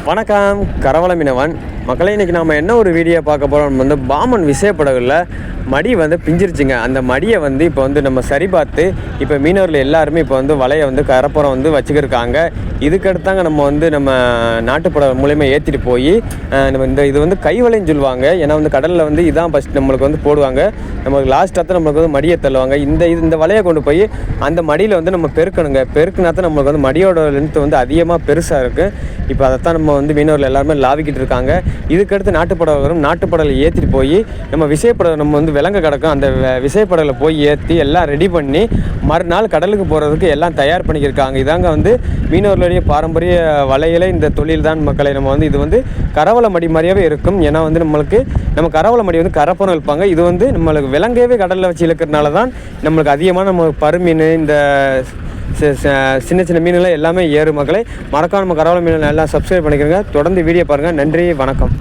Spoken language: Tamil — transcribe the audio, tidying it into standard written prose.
வணக்கம் கரவல மீனவன் மக்களை. இன்றைக்கி நம்ம என்ன ஒரு வீடியோ பார்க்க போகிறோம் வந்து பாமன் விசைப்படகுல மடி வந்து பிஞ்சிருச்சுங்க. அந்த மடியை வந்து இப்போ வந்து நம்ம சரி பார்த்து இப்போ மீனவர்கள் எல்லாருமே இப்போ வந்து வலையை வந்து கரப்புறம் வந்து வச்சுக்கிருக்காங்க. இதுக்கடுத்தாங்க நம்ம வந்து நம்ம நாட்டுப்படகு மூலயமா ஏற்றிட்டு போய் நம்ம இது வந்து கைவலைன்னு சொல்லுவாங்க. ஏன்னா வந்து கடலில் வந்து இதான் ஃபஸ்ட் நம்மளுக்கு வந்து போடுவாங்க. நம்மளுக்கு லாஸ்ட்டாக நம்மளுக்கு வந்து மடியை தள்ளுவாங்க. இந்த வலையை கொண்டு போய் அந்த மடியில் வந்து நம்ம பெருக்கணுங்க. பெருக்குனா தான் நம்மளுக்கு வந்து மடியோட லென்த்து வந்து அதிகமாக பெருசாக இருக்குது. இப்போ அதைத்தான் நம்ம வந்து மீனவர்கள் எல்லாருமே லாவிக்கிட்டு இருக்காங்க. இதுக்கடுத்து நாட்டுப்படகு வரும். நாட்டுப்படலை ஏற்றிட்டு போய் நம்ம விசைப்படகு நம்ம வந்து விலங்கு கிடக்கும். அந்த விசைப்படகில் போய் ஏற்றி எல்லாம் ரெடி பண்ணி மறுநாள் கடலுக்கு போகிறதுக்கு எல்லாம் தயார் பண்ணிக்கிருக்காங்க. இதாங்க வந்து மீனவர்களுடைய பாரம்பரிய வலையில இந்த தொழில் தான் மக்களை. நம்ம வந்து இது வந்து கரவலை மடி மாதிரியாவே இருக்கும். ஏன்னா வந்து நம்ம கரவலை மடி வந்து கரப்புறம் இழுப்பாங்க. இது வந்து நம்மளுக்கு விலங்கையவே கடலில் வச்சு இழுக்கிறதுனால தான் நம்மளுக்கு அதிகமாக நம்ம பருமீன் இந்த சின்ன சின்ன மீன்கள் எல்லாமே ஏறு மக்களை. மறக்காம நம்ம கரவலை மீன் எல்லாம் சப்ஸ்கிரைப் பண்ணிக்கிறோங்க. தொடர்ந்து வீடியோ பாருங்கள். நன்றி, வணக்கம்.